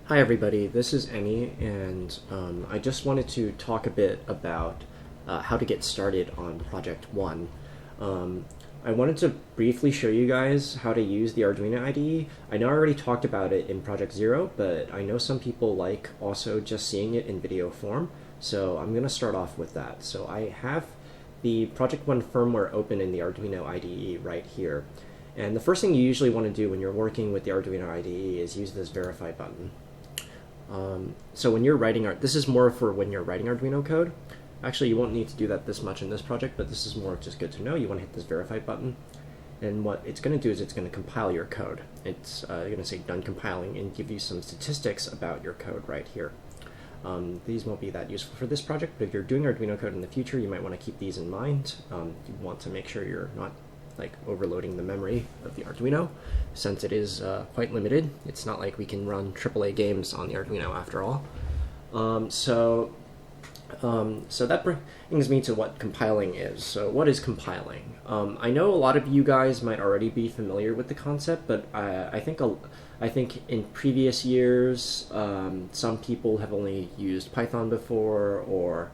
Hi everybody, this is Emmy, and I just wanted to talk a bit about how to get started on Project 1. I wanted to briefly show you guys how to use the Arduino IDE. I know I already talked about it in Project 0, but I know some people like also just seeing it in video form, so I'm going to start off with that. So I have the Project 1 firmware open in the Arduino IDE right here. And the first thing you usually want to do when you're working with the Arduino IDE is use this verify button. So when you're writing, this is more for when you're writing Arduino code. Actually, you won't need to do that this much in this project, but this is more just good to know. You want to hit this verify button, and what it's going to do is it's going to compile your code. It's going to say done compiling and give you some statistics about your code right here. These won't be that useful for this project, but if you're doing Arduino code in the future, you might want to keep these in mind. You want to make sure you're not overloading the memory of the Arduino, since it is quite limited. It's not like we can run AAA games on the Arduino after all. So that brings me to what compiling is. So what is compiling? I know a lot of you guys might already be familiar with the concept, but I think in previous years, some people have only used Python before, or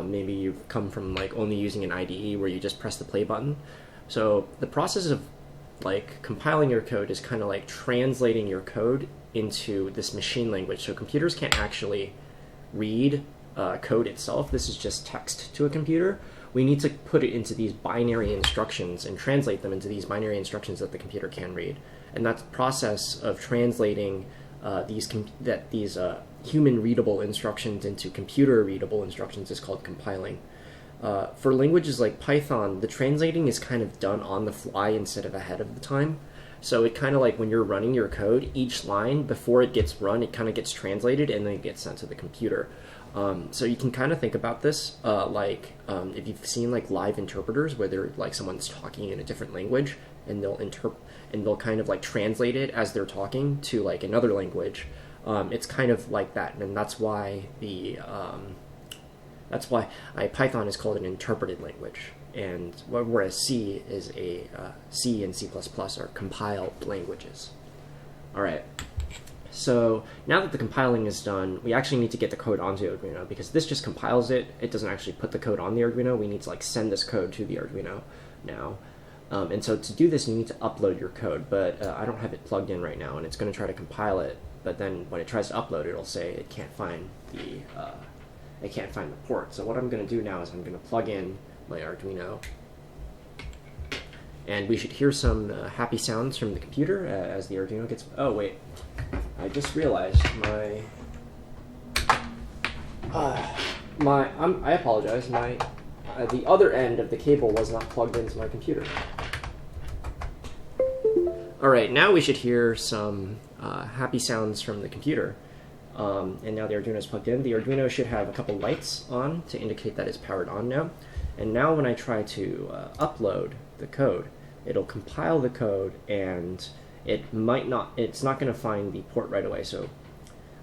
maybe you've come from only using an IDE where you just press the play button. So the process of compiling your code is kind of like translating your code into this machine language. So computers can't actually read code itself. This is just text to a computer. We need to put it into these binary instructions and translate them into these binary instructions that the computer can read. And that process of translating these human readable instructions into computer readable instructions is called compiling. For languages like Python, the translating is kind of done on the fly instead of ahead of the time. So it kind of when you're running your code, each line, before it gets run, it kind of gets translated and then it gets sent to the computer. So you can kind of think about this if you've seen live interpreters where they're someone's talking in a different language and they'll kind of translate it as they're talking to another language. It's kind of like that, and that's why Python is called an interpreted language, and whereas C is C and C++ are compiled languages. All right. So now that the compiling is done, we actually need to get the code onto Arduino, because this just compiles it. It doesn't actually put the code on the Arduino. We need to send this code to the Arduino now. And so to do this, you need to upload your code, but I don't have it plugged in right now, and it's going to try to compile it. But then when it tries to upload it, it'll say it can't find the port. So what I'm going to do now is I'm going to plug in my Arduino, and we should hear some happy sounds from the computer as the Arduino gets... Oh, wait. I just realized I apologize. The other end of the cable was not plugged into my computer. All right, now we should hear some happy sounds from the computer. And now the Arduino is plugged in. The Arduino should have a couple lights on to indicate that it's powered on now. And now when I try to upload the code, it'll compile the code, and it's not going to find the port right away. So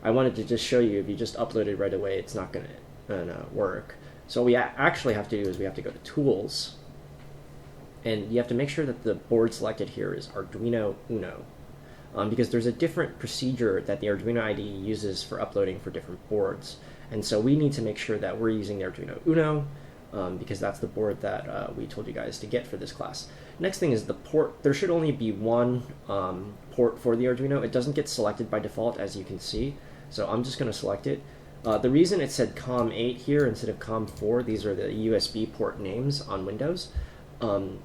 I wanted to just show you, if you just upload it right away, it's not going to work. So what we actually have to do is we have to go to Tools, and you have to make sure that the board selected here is Arduino Uno. Because there's a different procedure that the Arduino IDE uses for uploading for different boards. And so we need to make sure that we're using the Arduino Uno, because that's the board that we told you guys to get for this class. Next thing is the port. There should only be one port for the Arduino. It doesn't get selected by default, as you can see. So I'm just going to select it. The reason it said COM8 here instead of COM4, these are the USB port names on Windows,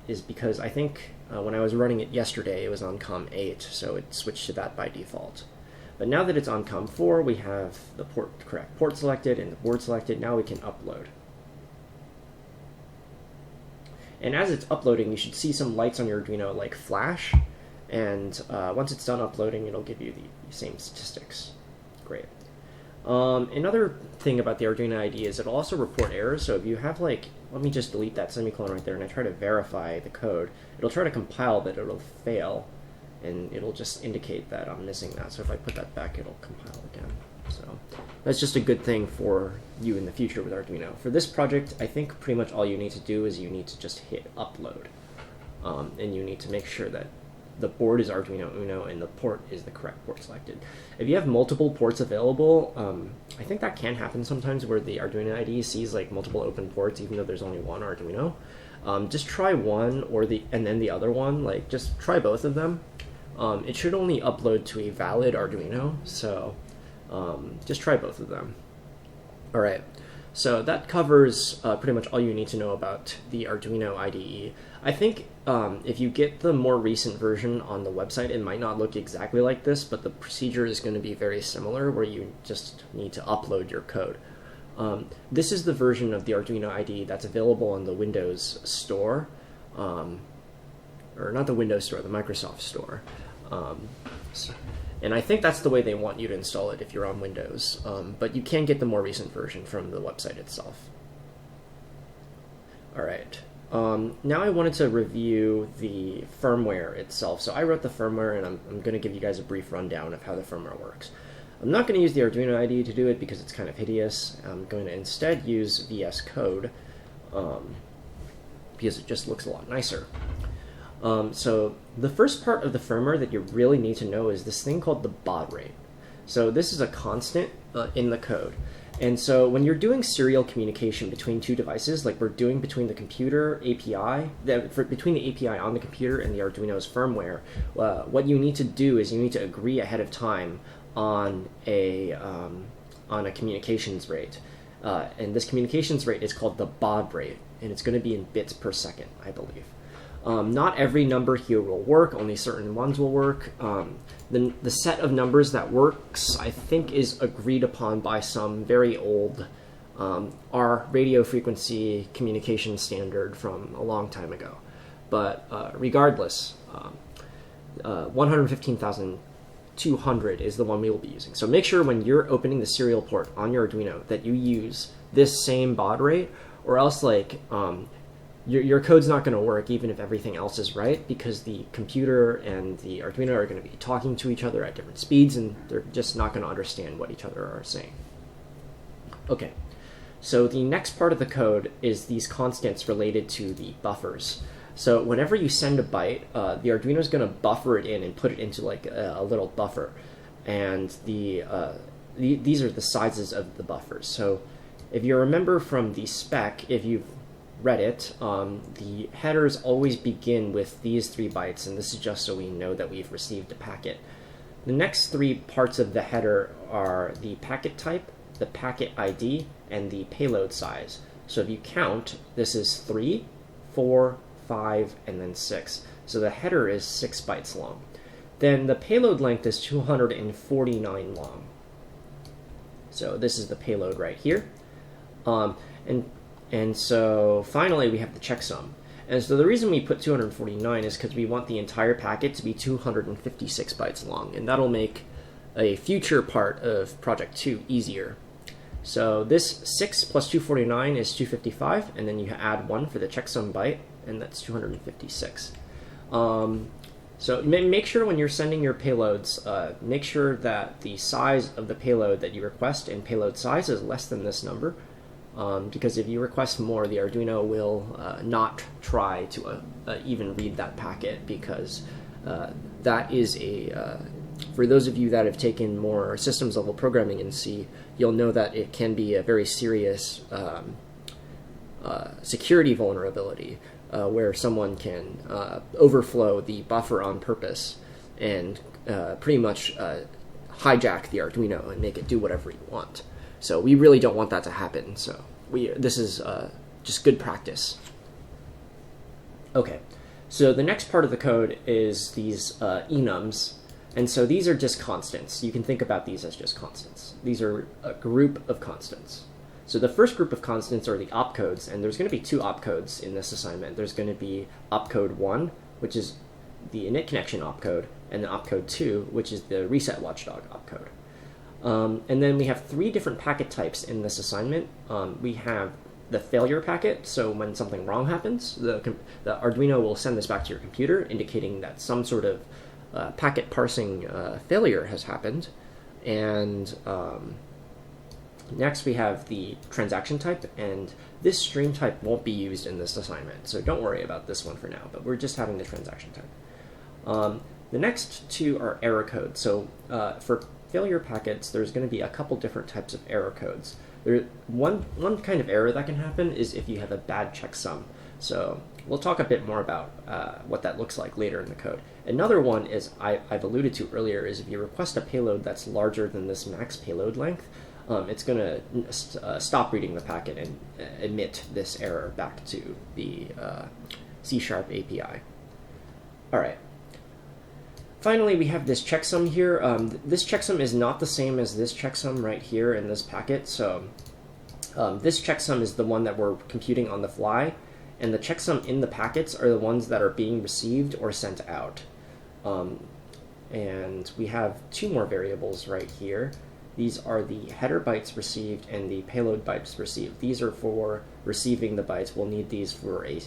is because I think when I was running it yesterday, it was on COM8, so it switched to that by default. But now that it's on COM4, we have the correct port selected and the board selected. Now we can upload. And as it's uploading, you should see some lights on your Arduino flash, and once it's done uploading, it'll give you the same statistics. Great. Another thing about the Arduino IDE is it'll also report errors. So if you have let me just delete that semicolon right there, and I try to verify the code, it'll try to compile, but it'll fail, and it'll just indicate that I'm missing that. So if I put that back, it'll compile again. So that's just a good thing for you in the future with Arduino. For this project, I think pretty much all you need to do is you need to just hit upload, and you need to make sure that the board is Arduino Uno and the port is the correct port selected. If you have multiple ports available, I think that can happen sometimes where the Arduino IDE sees like multiple open ports even though there's only one Arduino. Just try one and then the other one, like just try both of them. It should only upload to a valid Arduino, so just try both of them. All right, so that covers pretty much all you need to know about the Arduino IDE. I think if you get the more recent version on the website, it might not look exactly like this, but the procedure is going to be very similar where you just need to upload your code. This is the version of the Arduino IDE that's available on the Windows Store, or not the Windows Store, the Microsoft Store. And I think that's the way they want you to install it if you're on Windows, but you can get the more recent version from the website itself. All right. Now I wanted to review the firmware itself. So I wrote the firmware, and I'm going to give you guys a brief rundown of how the firmware works. I'm not going to use the Arduino IDE to do it because it's kind of hideous. I'm going to instead use VS Code because it just looks a lot nicer. So the first part of the firmware that you really need to know is this thing called the baud rate. So this is a constant in the code. And so when you're doing serial communication between two devices, like we're doing between the computer API, between the API on the computer and the Arduino's firmware, what you need to do is you need to agree ahead of time on a communications rate. And this communications rate is called the baud rate, and it's going to be in bits per second, I believe. Not every number here will work, only certain ones will work. The set of numbers that works, I think, is agreed upon by some very old our radio frequency communication standard from a long time ago. But regardless, 115,200 is the one we will be using. So make sure when you're opening the serial port on your Arduino that you use this same baud rate, or else like your code's not going to work even if everything else is right, because the computer and the Arduino are going to be talking to each other at different speeds, and they're just not going to understand what each other are saying. Okay, so the next part of the code is these constants related to the buffers. So whenever you send a byte, the Arduino is going to buffer it in and put it into like a little buffer, and these are the sizes of the buffers. So if you remember from the spec, if you've read it, the headers always begin with these 3 bytes, and this is just so we know that we've received a packet. The next 3 parts of the header are the packet type, the packet ID, and the payload size. So if you count, this is 3, 4, 5, and then 6. So the header is 6 bytes long. Then the payload length is 249 long. So this is the payload right here. And so finally we have the checksum. And so the reason we put 249 is because we want the entire packet to be 256 bytes long, and that'll make a future part of Project 2 easier. So this 6 plus 249 is 255, and then you add 1 for the checksum byte, and that's 256. So make sure when you're sending your payloads, make sure that the size of the payload that you request and payload size is less than this number. Because if you request more, the Arduino will not try to even read that packet, because that is for those of you that have taken more systems level programming in C, you'll know that it can be a very serious security vulnerability where someone can overflow the buffer on purpose and pretty much hijack the Arduino and make it do whatever you want. So we really don't want that to happen. So this is just good practice. Okay, so the next part of the code is these enums. And so these are just constants. You can think about these as just constants. These are a group of constants. So the first group of constants are the opcodes, and there's going to be 2 opcodes in this assignment. There's going to be opcode 1, which is the init connection opcode, and the opcode 2, which is the reset watchdog opcode. And then we have 3 different packet types in this assignment. We have the failure packet, so when something wrong happens, the Arduino will send this back to your computer, indicating that some sort of packet parsing failure has happened. And next we have the transaction type, and this stream type won't be used in this assignment, so don't worry about this one for now, but we're just having the transaction type. The next two are error codes. So for failure packets, there's going to be a couple different types of error codes. One kind of error that can happen is if you have a bad checksum. So we'll talk a bit more about what that looks like later in the code. Another one is I've alluded to earlier is if you request a payload that's larger than this max payload length, it's going to stop reading the packet and emit this error back to the C# API. All right. Finally, we have this checksum here. This checksum is not the same as this checksum right here in this packet. So this checksum is the one that we're computing on the fly, and the checksum in the packets are the ones that are being received or sent out. And we have two more variables right here. These are the header bytes received and the payload bytes received. These are for receiving the bytes. We'll need these for a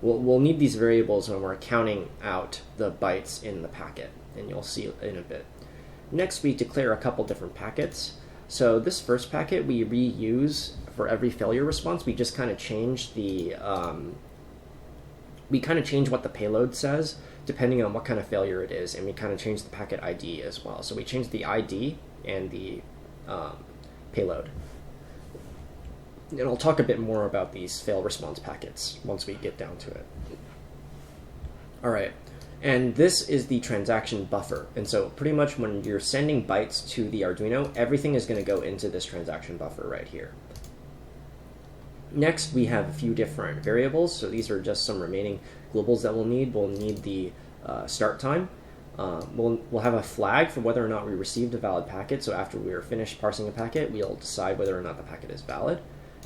we'll need these variables when we're counting out the bytes in the packet, and you'll see in a bit. Next, we declare a couple different packets. So this first packet we reuse for every failure response. We just kind of change the what the payload says depending on what kind of failure it is, and we kind of change the packet ID as well. So we change the ID and the payload. And I'll talk a bit more about these fail response packets once we get down to it. All right, and this is the transaction buffer. And so pretty much when you're sending bytes to the Arduino, everything is going to go into this transaction buffer right here. Next, we have a few different variables. So these are just some remaining globals that we'll need. We'll need the start time. We'll have a flag for whether or not we received a valid packet. So after we're finished parsing a packet, we'll decide whether or not the packet is valid.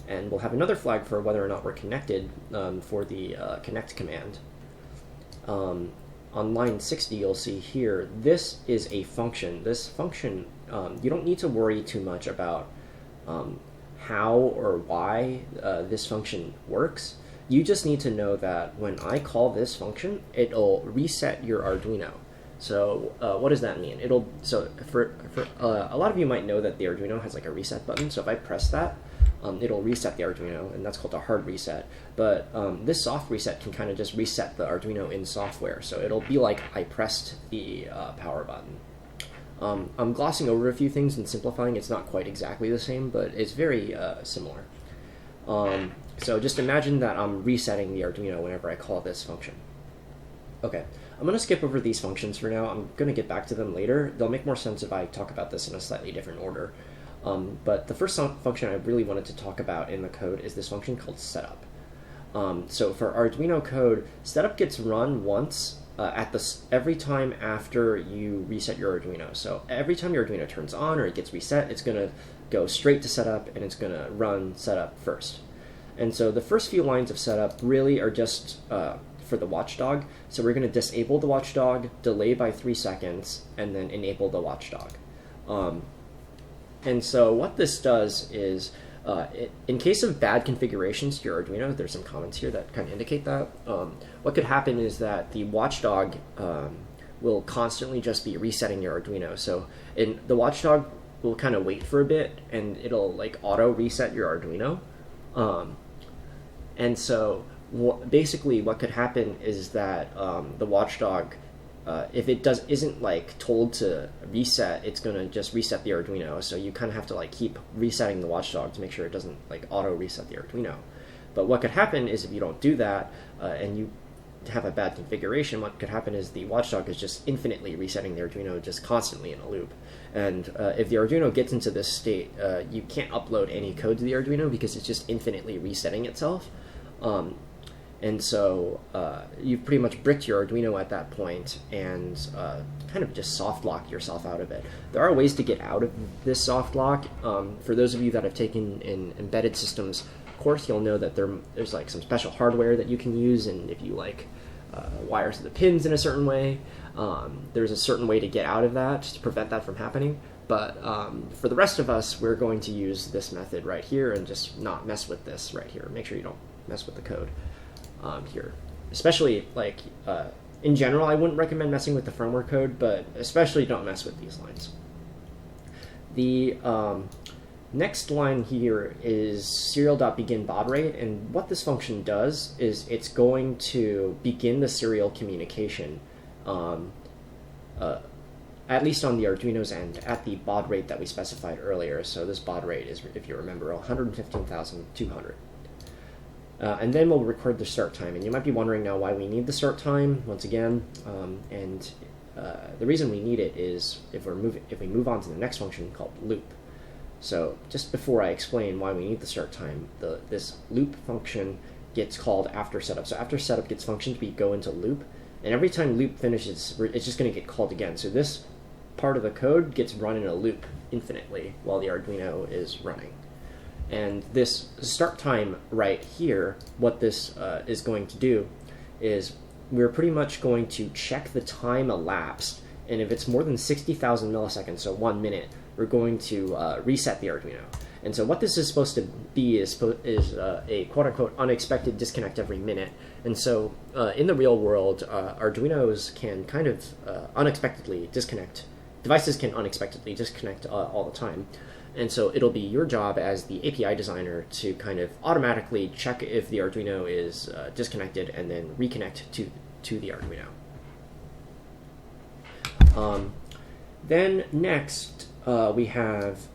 And we'll have another flag for whether or not we're connected for the connect command. On line 60, you'll see here, this is a function. This function, you don't need to worry too much about how or why this function works. You just need to know that when I call this function, it'll reset your Arduino. So what does that mean? For a lot of you might know that the Arduino has like a reset button. So if I press that, it'll reset the Arduino, and that's called a hard reset. But this soft reset can kind of just reset the Arduino in software. So it'll be like I pressed the power button. I'm glossing over a few things and simplifying. It's not quite exactly the same, but it's very similar. So just imagine that I'm resetting the Arduino whenever I call this function. Okay, I'm going to skip over these functions for now. I'm going to get back to them later. They'll make more sense if I talk about this in a slightly different order. But the first function I really wanted to talk about in the code is this function called setup. So for Arduino code, setup gets run once every time after you reset your Arduino. So every time your Arduino turns on or it gets reset, it's going to go straight to setup, and it's going to run setup first. And so the first few lines of setup really are just for the watchdog. So we're going to disable the watchdog, delay by 3 seconds, and then enable the watchdog. And so what this does is, in case of bad configurations to your Arduino, there's some comments here that kind of indicate that. What could happen is that the watchdog will constantly just be resetting your Arduino. So the watchdog will kind of wait for a bit, and it'll like auto reset your Arduino. And so basically what could happen is that the watchdog, if it isn't like told to reset, it's going to just reset the Arduino. So you kind of have to like keep resetting the watchdog to make sure it doesn't like auto reset the Arduino. But what could happen is if you don't do that and you have a bad configuration, what could happen is the watchdog is just infinitely resetting the Arduino just constantly in a loop. And if the Arduino gets into this state, you can't upload any code to the Arduino because it's just infinitely resetting itself. And so you've pretty much bricked your Arduino at that point and kind of just soft lock yourself out of it. There are ways to get out of this soft lock. For those of you that have taken in embedded systems course, you'll know that there's like some special hardware that you can use, and if you like wire the pins in a certain way, there's a certain way to get out of that to prevent that from happening. But for the rest of us, we're going to use this method right here and just not mess with this right here. Make sure you don't mess with the code here. Especially, like, in general, I wouldn't recommend messing with the firmware code, but especially don't mess with these lines. Next line here is serial.begin baud rate, and what this function does is it's going to begin the serial communication, at least on the Arduino's end, at the baud rate that we specified earlier. So this baud rate is, if you remember, 115,200. And then we'll record the start time, and you might be wondering now why we need the start time once again, the reason we need it is if we move on to the next function called loop. So just before I explain why we need the start time, this loop function gets called after setup. So after setup gets functioned, we go into loop, and every time loop finishes, it's just going to get called again. So this part of the code gets run in a loop infinitely while the Arduino is running. And this start time right here, what this is going to do is we're pretty much going to check the time elapsed, and if it's more than 60,000 milliseconds, so 1 minute, we're going to reset the Arduino. And so what this is supposed to be is a quote-unquote unexpected disconnect every minute. And so in the real world, Arduinos can kind of unexpectedly disconnect. Devices can unexpectedly disconnect all the time. And so it'll be your job as the API designer to kind of automatically check if the Arduino is disconnected and then reconnect to the Arduino. Then next, we have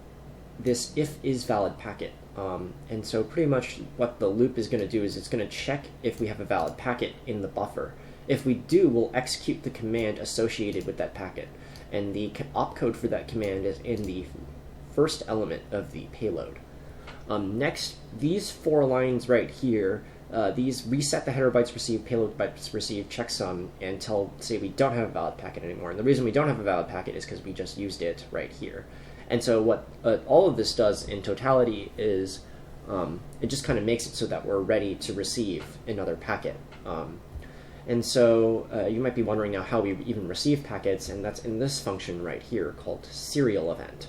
this if is valid packet. And so pretty much what the loop is going to do is it's going to check if we have a valid packet in the buffer. If we do, we'll execute the command associated with that packet. And the opcode for that command is in the first element of the payload. Next, these 4 lines right here, these reset the header bytes received, payload bytes received, checksum, until, say, we don't have a valid packet anymore. And the reason we don't have a valid packet is because we just used it right here. And so what all of this does in totality is it just kind of makes it so that we're ready to receive another packet. And so you might be wondering now how we even receive packets, and that's in this function right here called serialEvent.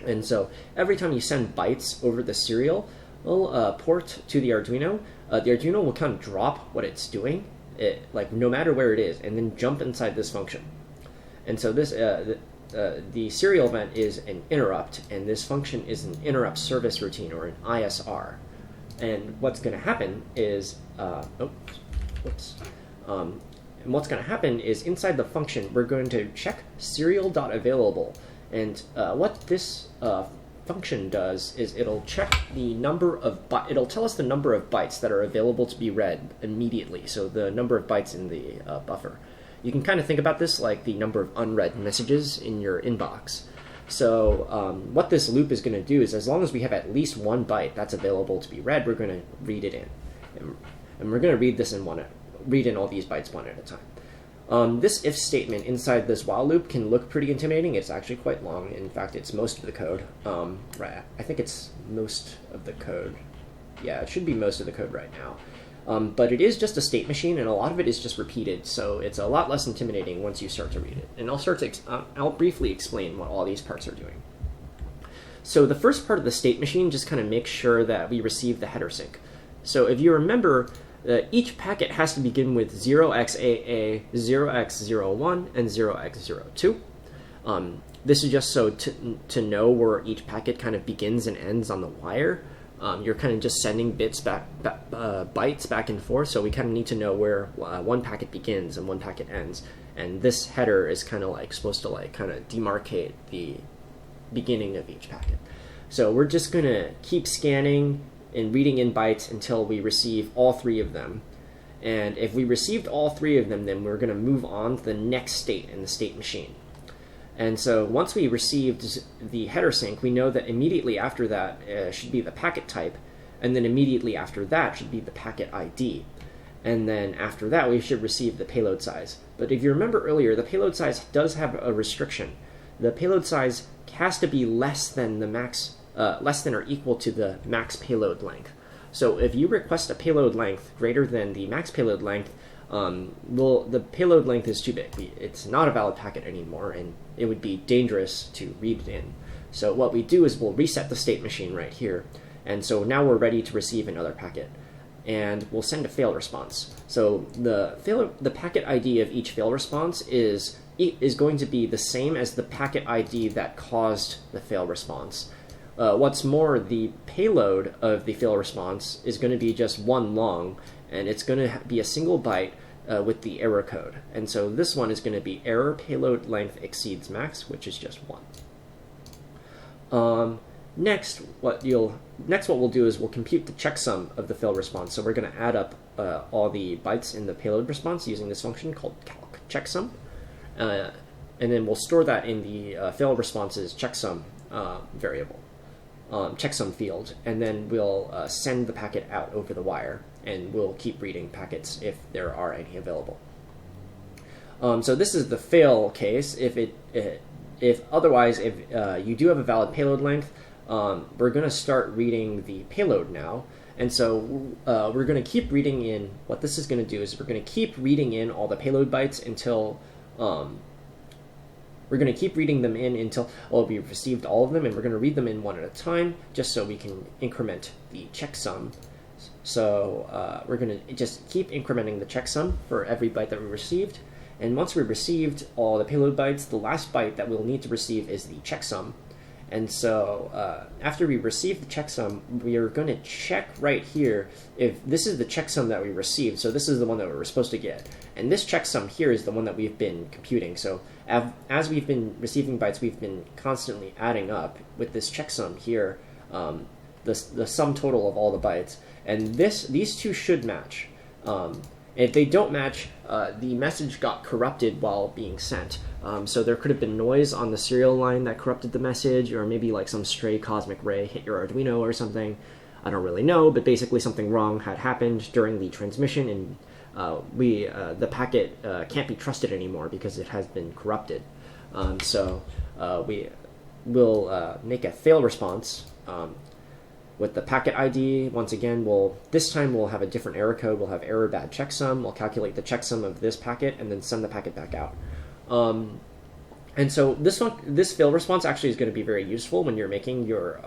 And so every time you send bytes over the serial port to the Arduino will kind of drop what it's doing, like no matter where it is, and then jump inside this function. And so this the serial event is an interrupt, and this function is an interrupt service routine, or an ISR. And what's going to happen is, and what's going to happen is inside the function, we're going to check serial.available. And what this function does is it'll check the number of it'll tell us the number of bytes that are available to be read immediately. So the number of bytes in the buffer. You can kind of think about this like the number of unread messages in your inbox. So what this loop is going to do is, as long as we have at least 1 byte that's available to be read, we're going to read it in, and we're going to read this in read in all these bytes one at a time. This if statement inside this while loop can look pretty intimidating. It's actually quite long. In fact, it's most of the code. Right, I think it's most of the code. Yeah, it should be most of the code right now. But it is just a state machine, and a lot of it is just repeated, so it's a lot less intimidating once you start to read it. And I'll briefly explain what all these parts are doing. So the first part of the state machine just kind of makes sure that we receive the header sync. So if you remember, each packet has to begin with 0xAA, 0x01, and 0x02. This is just so to know where each packet kind of begins and ends on the wire. You're kind of just sending bytes back and forth, so we kind of need to know where one packet begins and one packet ends. And this header is kind of like supposed to like kind of demarcate the beginning of each packet. So we're just going to keep scanning and reading in bytes until we receive all 3 of them. And if we received all 3 of them, then we're going to move on to the next state in the state machine. And so once we received the header sync, we know that immediately after that should be the packet type, and then immediately after that should be the packet ID. And then after that, we should receive the payload size. But if you remember earlier, the payload size does have a restriction. The payload size has to be less than the max, less than or equal to the max payload length. So if you request a payload length greater than the max payload length, the payload length is too big. It's not a valid packet anymore, and it would be dangerous to read it in. So what we do is we'll reset the state machine right here, and so now we're ready to receive another packet, and we'll send a fail response. So the packet ID of each fail response is going to be the same as the packet ID that caused the fail response. What's more, the payload of the fail response is going to be just one long, and it's going to be a single byte with the error code. And so this one is going to be error payload length exceeds max, which is just 1. Next, what we'll do is we'll compute the checksum of the fail response. So we're going to add up all the bytes in the payload response using this function called calc checksum. And then we'll store that in the fail response's checksum variable, checksum field, and then we'll send the packet out over the wire, and we'll keep reading packets if there are any available. So this is the fail case. If otherwise, if you do have a valid payload length, we're going to start reading the payload now. And so we're going to keep reading in. What this is going to do is we're going to keep reading in all the payload bytes until we're going to keep reading them in until we've received all of them, and we're going to read them in one at a time just so we can increment the checksum. So we're going to just keep incrementing the checksum for every byte that we received. And once we've received all the payload bytes, the last byte that we'll need to receive is the checksum. And so after we receive the checksum, we are going to check right here if this is the checksum that we received. So this is the one that we were supposed to get. And this checksum here is the one that we've been computing. So as we've been receiving bytes, we've been constantly adding up with this checksum here, the sum total of all the bytes. And these two should match. If they don't match, the message got corrupted while being sent. So there could have been noise on the serial line that corrupted the message, or maybe like some stray cosmic ray hit your Arduino or something. I don't really know, but basically something wrong had happened during the transmission, and the packet can't be trusted anymore because it has been corrupted. So we will make a fail response with the packet ID. Once again, this time we'll have a different error code. We'll have error bad checksum. We'll calculate the checksum of this packet and then send the packet back out. And so this fail response actually is going to be very useful when you're making your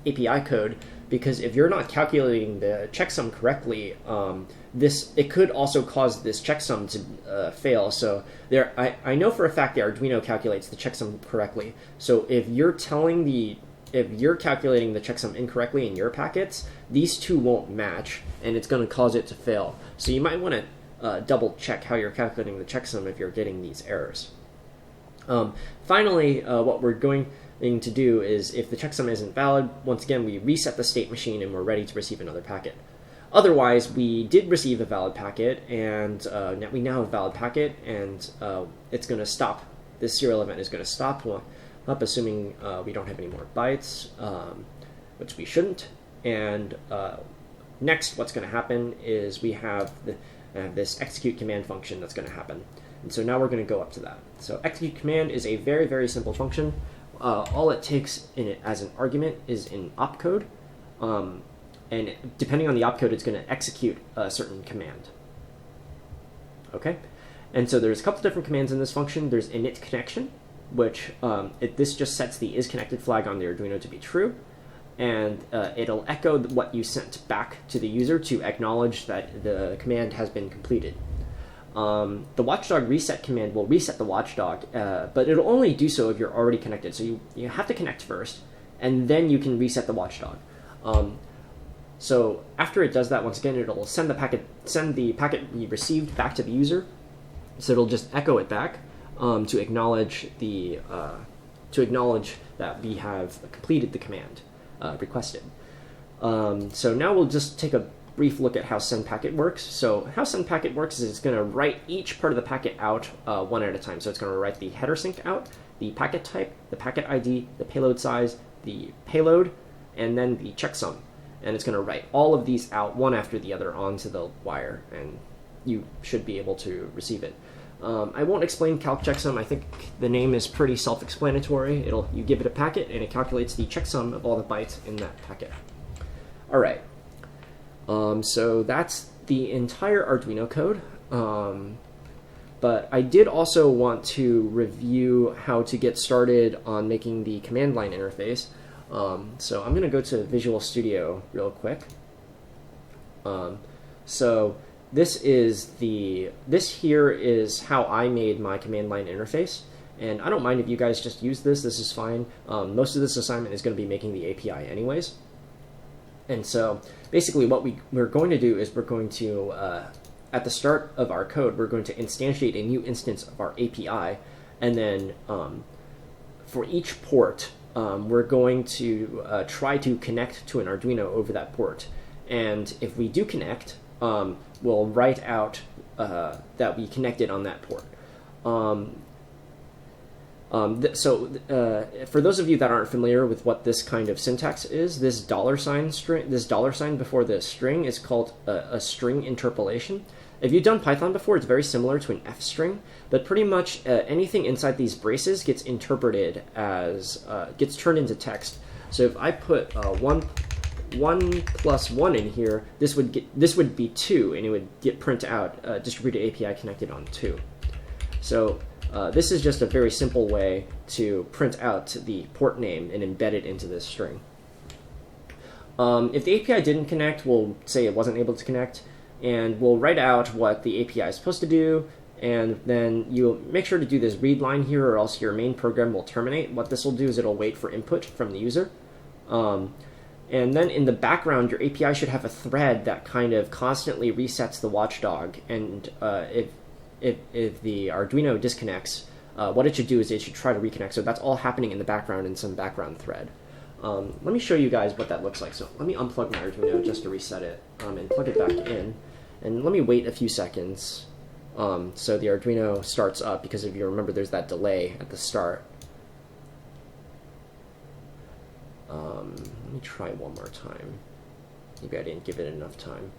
API code, because if you're not calculating the checksum correctly, it could also cause this checksum to fail. So I know for a fact the Arduino calculates the checksum correctly. So if you're calculating the checksum incorrectly in your packets, these two won't match, and it's going to cause it to fail. So you might want to double check how you're calculating the checksum if you're getting these errors. Finally, what we're going to do is, if the checksum isn't valid, once again we reset the state machine and we're ready to receive another packet. Otherwise, we did receive a valid packet, and we now have a valid packet, and it's going to stop. This serial event is going to stop up, assuming we don't have any more bytes, which we shouldn't. And next, what's going to happen is we have this executeCommand function that's going to happen. And so now we're going to go up to that. So executeCommand is a very, very simple function. All it takes in it as an argument is an opcode. And depending on the opcode, it's going to execute a certain command. Okay? And so there's a couple different commands in this function. There's init connection, which this just sets the isConnected flag on the Arduino to be true. And it'll echo what you sent back to the user to acknowledge that the command has been completed. The watchdog reset command will reset the watchdog, but it'll only do so if you're already connected. So you have to connect first, and then you can reset the watchdog. So after it does that, once again, it'll send the packet we received back to the user. So it'll just echo it back to acknowledge that we have completed the command requested. So now we'll just take a brief look at how sendPacket works. So how sendPacket works is it's going to write each part of the packet out one at a time. So it's going to write the header sync out, the packet type, the packet ID, the payload size, the payload, and then the checksum. And it's going to write all of these out one after the other onto the wire, and you should be able to receive it. I won't explain calc checksum. I think the name is pretty self-explanatory. You give it a packet, and it calculates the checksum of all the bytes in that packet. All right. So that's the entire Arduino code. But I did also want to review how to get started on making the command line interface. So I'm going to go to Visual Studio real quick. So this here is how I made my command line interface. And I don't mind if you guys just use this. This is fine. Most of this assignment is going to be making the API anyways. And so basically what we're going to do is we're going to, at the start of our code, we're going to instantiate a new instance of our API. And then for each port, we're going to try to connect to an Arduino over that port. And if we do connect, we'll write out that we connected on that port. For those of you that aren't familiar with what this kind of syntax is, this $sign before the string is called a string interpolation. If you've done Python before, it's very similar to an F string, but pretty much anything inside these braces gets interpreted as gets turned into text. So if I put 1 plus 1 in here, this would be 2, and it would print out distributed API connected on 2. So this is just a very simple way to print out the port name and embed it into this string. If the API didn't connect, we'll say it wasn't able to connect, and we'll write out what the API is supposed to do, and then you'll make sure to do this read line here, or else your main program will terminate. What this will do is it'll wait for input from the user. And then in the background, your API should have a thread that kind of constantly resets the watchdog, and if the Arduino disconnects, what it should do is it should try to reconnect. So that's all happening in the background in some background thread. Let me show you guys what that looks like. So let me unplug my Arduino just to reset it and plug it back in. And let me wait a few seconds so the Arduino starts up, because if you remember, there's that delay at the start. Let me try one more time. Maybe I didn't give it enough time.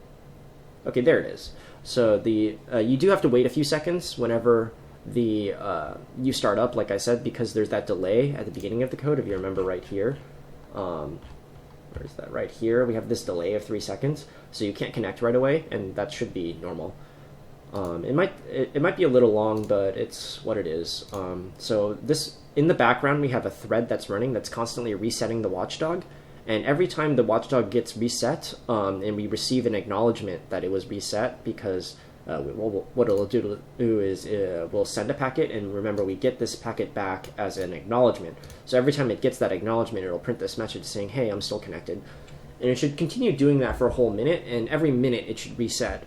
Okay, there it is. So you do have to wait a few seconds whenever you start up, like I said, because there's that delay at the beginning of the code. If you remember right here, where's that? Right here, we have this delay of 3 seconds, so you can't connect right away, and that should be normal. It might be a little long, but it's what it is. So this, in the background, we have a thread that's running that's constantly resetting the watchdog. And every time the watchdog gets reset, and we receive an acknowledgement that it was reset, because what it'll do is we'll send a packet, and remember, we get this packet back as an acknowledgement. So every time it gets that acknowledgement, it'll print this message saying, hey, I'm still connected. And it should continue doing that for a whole minute, and every minute it should reset.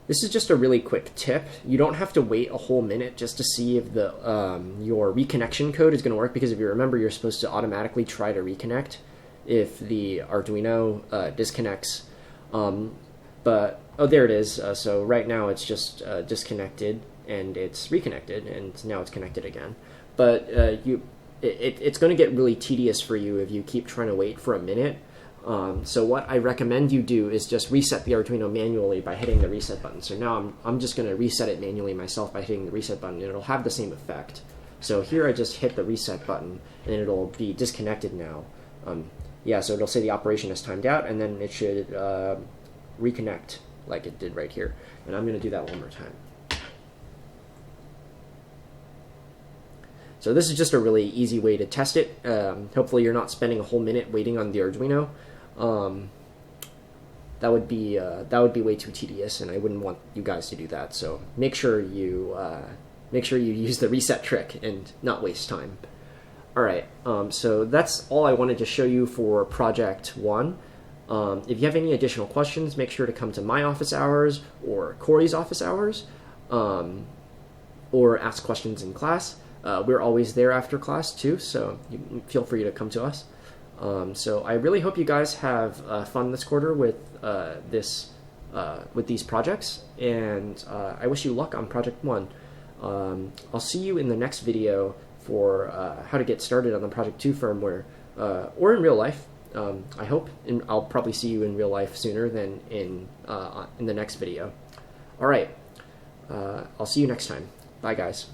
This is just a really quick tip. You don't have to wait a whole minute just to see if your reconnection code is going to work, because if you remember, you're supposed to automatically try to reconnect if the Arduino disconnects. But, oh, there it is. So right now it's just disconnected, and it's reconnected, and now it's connected again. But it's going to get really tedious for you if you keep trying to wait for a minute. So what I recommend you do is just reset the Arduino manually by hitting the reset button. So now I'm just going to reset it manually myself by hitting the reset button, and it'll have the same effect. So here I just hit the reset button, and it'll be disconnected now. Yeah, so it'll say the operation is timed out, and then it should reconnect like it did right here. And I'm going to do that one more time. So this is just a really easy way to test it. Hopefully you're not spending a whole minute waiting on the Arduino. That would be way too tedious, and I wouldn't want you guys to do that. So make sure you use the reset trick and not waste time. All right. So that's all I wanted to show you for Project 1. If you have any additional questions, make sure to come to my office hours or Cory's office hours, or ask questions in class. We're always there after class too, so you feel free to come to us. So I really hope you guys have fun this quarter with these projects, and I wish you luck on Project 1. I'll see you in the next video for how to get started on the Project 2 firmware, or in real life. I hope, and I'll probably see you in real life sooner than in the next video. All right, I'll see you next time. Bye, guys.